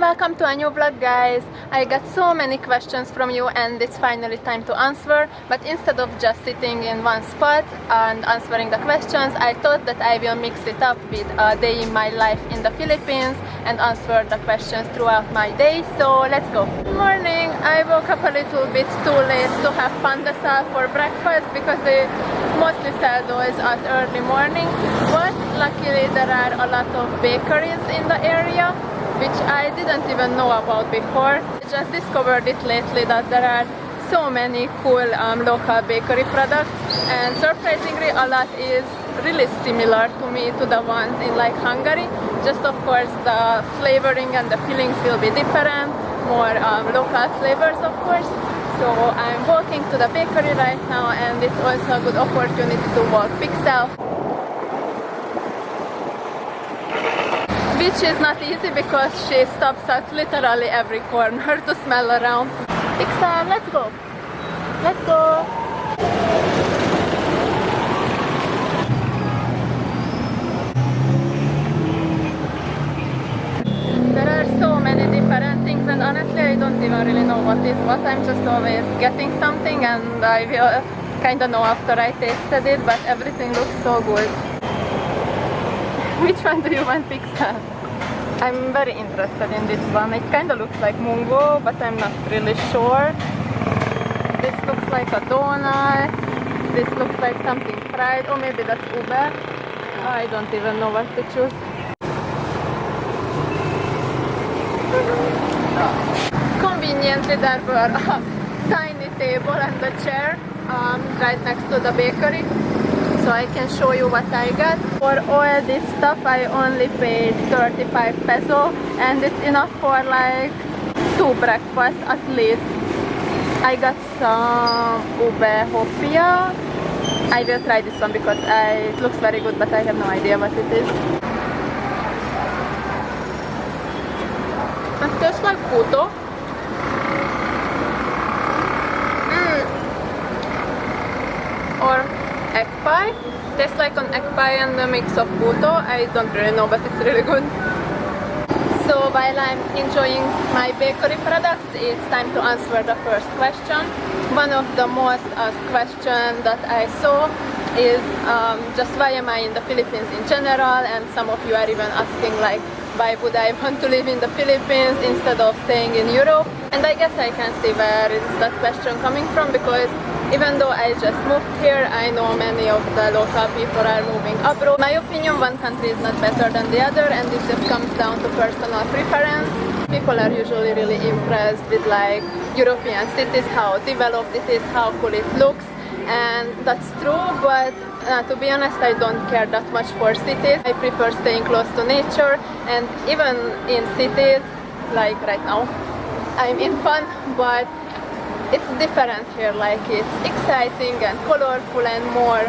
Welcome to a new vlog, guys. I got so many questions from you and it's finally time to answer, but instead of just sitting in one spot and answering the questions, I thought that I will mix it up with a day in my life in the Philippines and answer the questions throughout my day. So let's go. Good morning. I woke up a little bit too late to have pandesal for breakfast because they mostly sell those at early morning, but luckily there are a lot of bakeries in the area, which I didn't even know about before. I just discovered it lately that there are so many cool local bakery products, and surprisingly a lot is really similar to me to the ones in like Hungary. Just of course the flavoring and the fillings will be different, more local flavors of course. So I'm walking to the bakery right now, and it's also a good opportunity to walk Pixel, which is not easy because she stops at literally every corner to smell around. Pixel, let's go! Let's go! There are so many different things, and honestly I don't even really know what is what. I'm just always getting something and I will kinda know after I tasted it, but everything looks so good. Which one do you want, Pixel? I'm very interested in this one. It kinda looks like mungo, but I'm not really sure. This looks like a donut. This looks like something fried. Oh, maybe that's ube. I don't even know what to choose. Conveniently there were a tiny table and a chair right next to the bakery, so I can show you what I got. For all this stuff I only paid 35 peso, and it's enough for like 2 breakfasts at least. I got some ube hopia. I will try this one because it looks very good, but I have no idea what it is. It tastes like puto. Or egg pie. Tastes like an egg pie and a mix of puto. I don't really know, but it's really good. So while I'm enjoying my bakery products, it's time to answer the first question. One of the most asked questions that I saw is just why am I in the Philippines in general, and some of you are even asking like why would I want to live in the Philippines instead of staying in Europe. And I guess I can see where is that question coming from, because even though I just moved here, I know many of the local people are moving abroad. In my opinion, one country is not better than the other, and it just comes down to personal preference. People are usually really impressed with like European cities, how developed it is, how cool it looks, and that's true, but to be honest, I don't care that much for cities. I prefer staying close to nature, and even in cities, like right now, I'm in fun, but it's different here. Like it's exciting and colorful and more,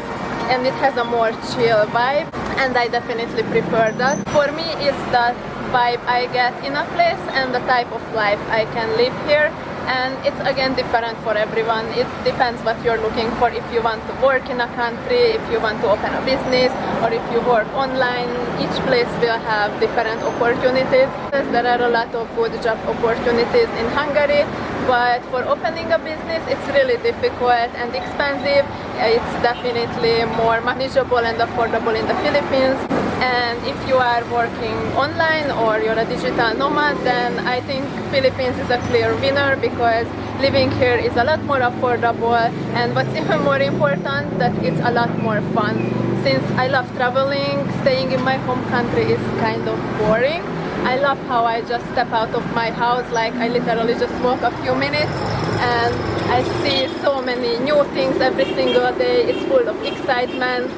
and it has a more chill vibe, and I definitely prefer that. For me, it's that vibe I get in a place and the type of life I can live here. And it's again different for everyone. It depends what you're looking for. If you want to work in a country, if you want to open a business, or if you work online, each place will have different opportunities. There are a lot of good job opportunities in Hungary, but for opening a business it's really difficult and expensive. It's definitely more manageable and affordable in the Philippines. And if you are working online or you're a digital nomad, then I think Philippines is a clear winner, because living here is a lot more affordable, and what's even more important, that it's a lot more fun. Since I love traveling, staying in my home country is kind of boring. I love how I just step out of my house, like I literally just walk a few minutes and I see so many new things every single day. It's full of excitement.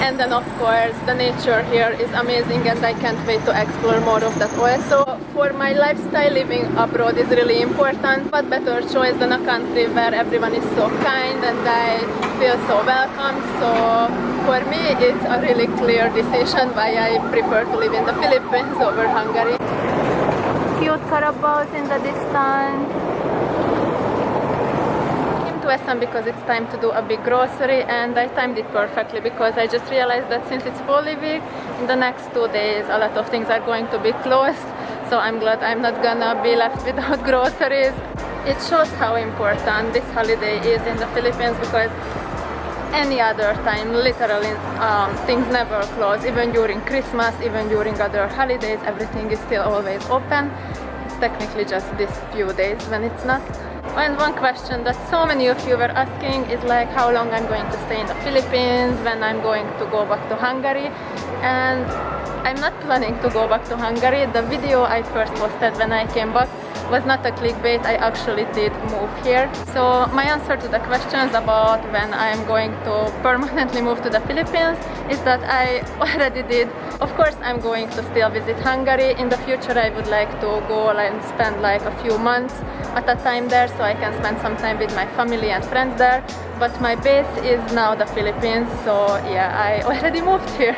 And then of course the nature here is amazing, and I can't wait to explore more of that also. For my lifestyle, living abroad is really important. What better choice than a country where everyone is so kind and I feel so welcome. So for me it's a really clear decision why I prefer to live in the Philippines over Hungary. Cute carabaos in the distance. To SM because it's time to do a big grocery, and I timed it perfectly because I just realized that since it's Holy Week, in the next 2 days a lot of things are going to be closed. So so I'm glad I'm not gonna be left without groceries. It shows how important this holiday is in the Philippines, because any other time, literally, things never close. Even during Christmas, even during other holidays, everything is still always open. It's technically just these few days when it's not. And one question that so many of you were asking is like how long I'm going to stay in the Philippines, when I'm going to go back to Hungary. And I'm not planning to go back to Hungary. The video I first posted when I came back was not a clickbait. I actually did move here. So my answer to the questions about when I'm going to permanently move to the Philippines is that I already did. Of course, I'm going to still visit Hungary. In the future, I would like to go and spend like a few months at a time there, so I can spend some time with my family and friends there. But my base is now the Philippines, so yeah, I already moved here.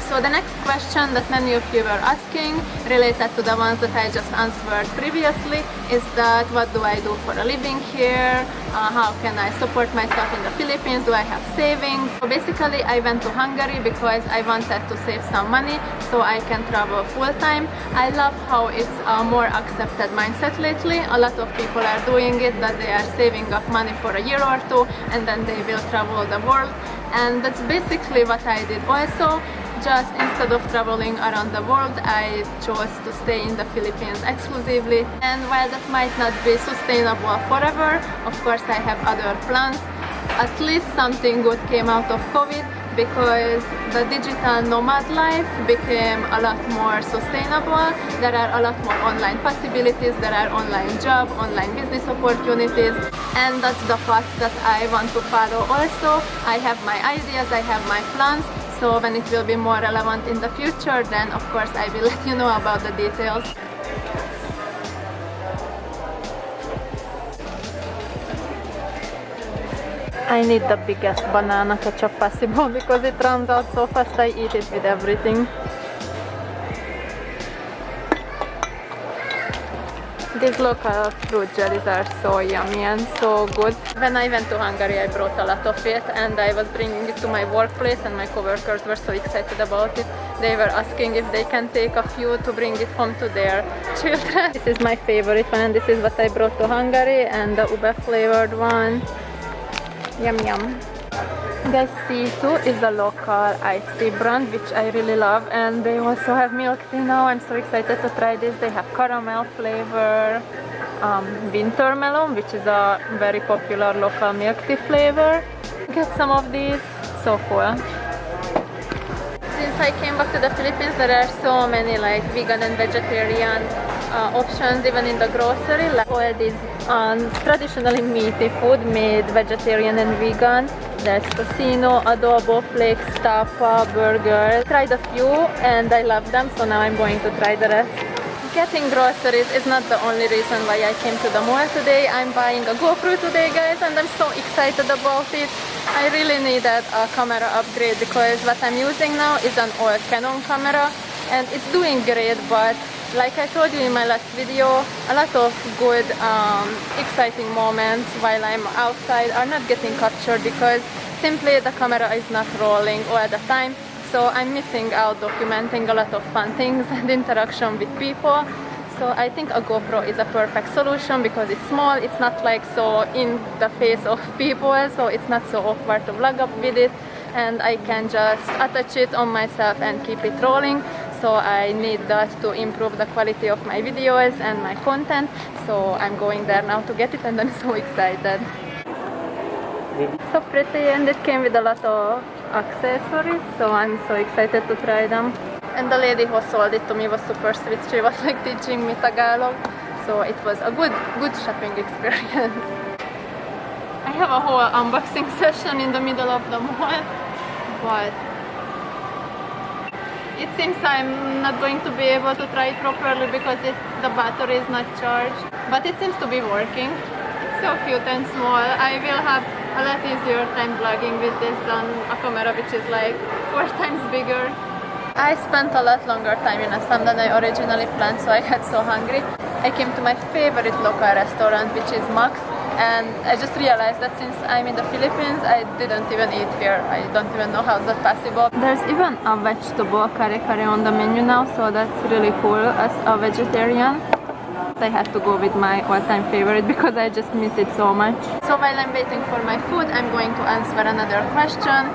So the next question that many of you were asking, related to the ones that I just answered previously, is that what do I do for a living here? How can I support myself in the Philippines? Do I have savings? So basically I went to Hungary because I wanted to save some money so I can travel full-time. I love how it's a more accepted mindset lately. A lot of people are doing it, that they are saving up money for a year or two and then they will travel the world. And that's basically what I did also. Just instead of traveling around the world, I chose to stay in the Philippines exclusively. And while that might not be sustainable forever, of course I have other plans. At least something good came out of COVID, because the digital nomad life became a lot more sustainable. There are a lot more online possibilities, there are online job, online business opportunities, and that's the path that I want to follow also. I have my ideas, I have my plans. So when it will be more relevant in the future, then of course I will let you know about the details. I need the biggest banana ketchup possible because it runs out so fast. I eat it with everything. These local fruit jellies are so yummy and so good. When I went to Hungary, I brought a lot of it and I was bringing it to my workplace, and my coworkers were so excited about it. They were asking if they can take a few to bring it home to their children. This is my favorite one, and this is what I brought to Hungary, and the ube flavored one. Yum yum. Guys, C2 is a local iced tea brand which I really love, and they also have milk tea now. I'm so excited to try this. They have caramel flavor, winter melon, which is a very popular local milk tea flavor. Get some of these, so cool. Since I came back to the Philippines, there are so many like vegan and vegetarian options even in the grocery. Like all these traditionally meaty food made vegetarian and vegan. There's tocino, adobo, flakes, tapa, burger. I tried a few and I love them, so now I'm going to try the rest. Getting groceries is not the only reason why I came to the mall today. I'm buying a GoPro today, guys, and I'm so excited about it. I really needed a camera upgrade because what I'm using now is an old Canon camera and it's doing great, but like I told you in my last video, a lot of good, exciting moments while I'm outside are not getting captured because simply the camera is not rolling all the time. So I'm missing out documenting a lot of fun things and interaction with people. So I think a GoPro is a perfect solution because it's small, it's not like so in the face of people, so it's not so awkward to vlog up with it, and I can just attach it on myself and keep it rolling. So I need that to improve the quality of my videos and my content. So I'm going there now to get it and I'm so excited. So pretty, and it came with a lot of accessories, so I'm so excited to try them. And the lady who sold it to me was super sweet. She was like teaching me Tagalog, so it was a good shopping experience. I have a whole unboxing session in the middle of the mall, but it seems I'm not going to be able to try it properly because the battery is not charged. But it seems to be working. It's so cute and small. I will have a lot easier time vlogging with this than a camera which is like 4 times bigger. I spent a lot longer time in Assam than I originally planned, so I got so hungry. I came to my favorite local restaurant, which is Max. And I just realized that since I'm in the Philippines, I didn't even eat here. I don't even know how that's possible. There's even a vegetable kare-kare on the menu now, so that's really cool as a vegetarian. I had to go with my all-time favorite because I just miss it so much. So while I'm waiting for my food, I'm going to answer another question.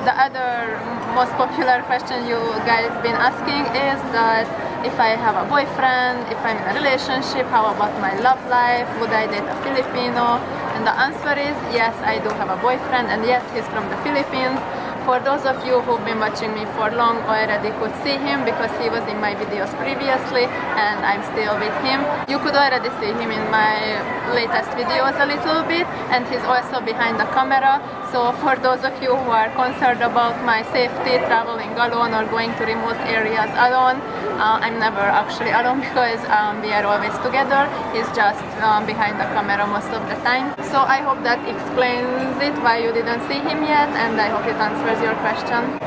The other most popular question you guys been asking is that if I have a boyfriend, if I'm in a relationship, how about my love life? Would I date a Filipino? And the answer is yes, I do have a boyfriend, and yes, he's from the Philippines. For those of you who've been watching me for long already could see him because he was in my videos previously and I'm still with him. You could already see him in my latest videos a little bit, and he's also behind the camera. So for those of you who are concerned about my safety traveling alone or going to remote areas alone, I'm never actually alone because we are always together. He's just behind the camera most of the time. So I hope that explains it why you didn't see him yet, and I hope it answers your question.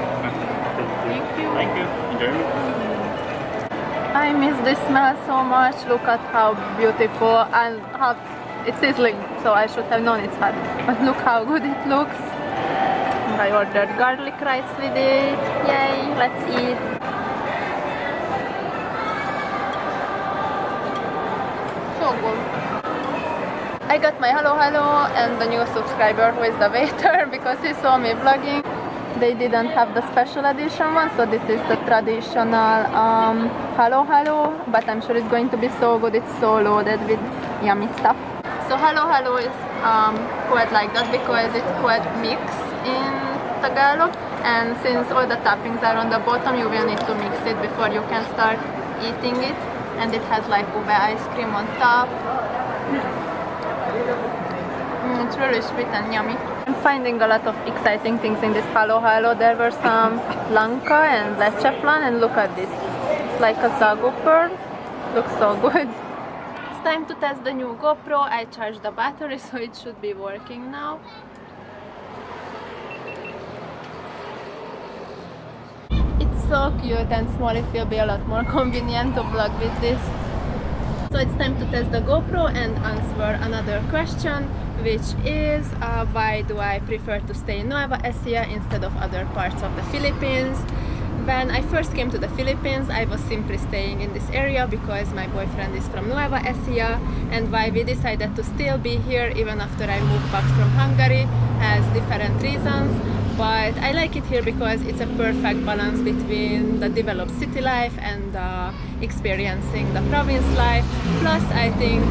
Thank you. Thank you. Enjoy it. I miss this smell so much. Look at how beautiful and how it's sizzling, so I should have known it's hot. But look how good it looks. And I ordered garlic rice with it. Yay, let's eat. So good. I got my hello and the new subscriber who is the waiter because he saw me vlogging. They didn't have the special edition one, so this is the traditional hello, but I'm sure it's going to be so good. It's so loaded with yummy stuff. So hello is quite like that because it's quite mixed in Tagalog, and since all the toppings are on the bottom, you will need to mix it before you can start eating it. And it has like ube ice cream on top. It's really sweet and yummy. I'm finding a lot of exciting things in this hello. There were some lanka and leche flan, and look at this. It's like a sagu pearl. Looks so good. It's time to test the new GoPro. I charged the battery, so it should be working now. It's so cute and small. It will be a lot more convenient to vlog with this. So it's time to test the GoPro and answer another question, which is why do I prefer to stay in Nueva Ecija instead of other parts of the Philippines? When I first came to the Philippines, I was simply staying in this area because my boyfriend is from Nueva Ecija, and why we decided to still be here even after I moved back from Hungary has different reasons. But I like it here because it's a perfect balance between the developed city life and experiencing the province life. Plus, I think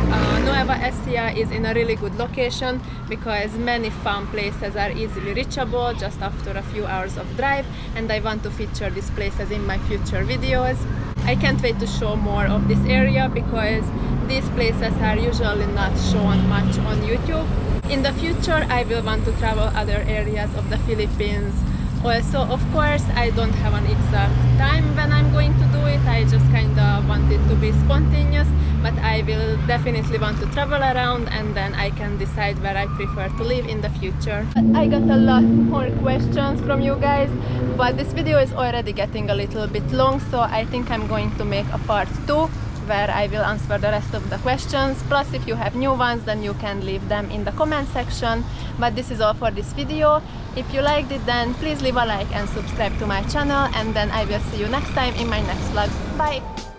Nueva Ecija is in a really good location because many fun places are easily reachable just after a few hours of drive, and I want to feature these places in my future videos. I can't wait to show more of this area because these places are usually not shown much on YouTube. In the future, I will want to travel other areas of the Philippines. Also, of course, I don't have an exact time when I'm going to do it. I just kind of want it to be spontaneous, but I will definitely want to travel around, and then I can decide where I prefer to live in the future. I got a lot more questions from you guys, but this video is already getting a little bit long, so I think I'm going to make a part 2 where I will answer the rest of the questions. Plus, if you have new ones, then you can leave them in the comment section. But this is all for this video. If you liked it, then please leave a like and subscribe to my channel, and then I will see you next time in my next vlog. Bye!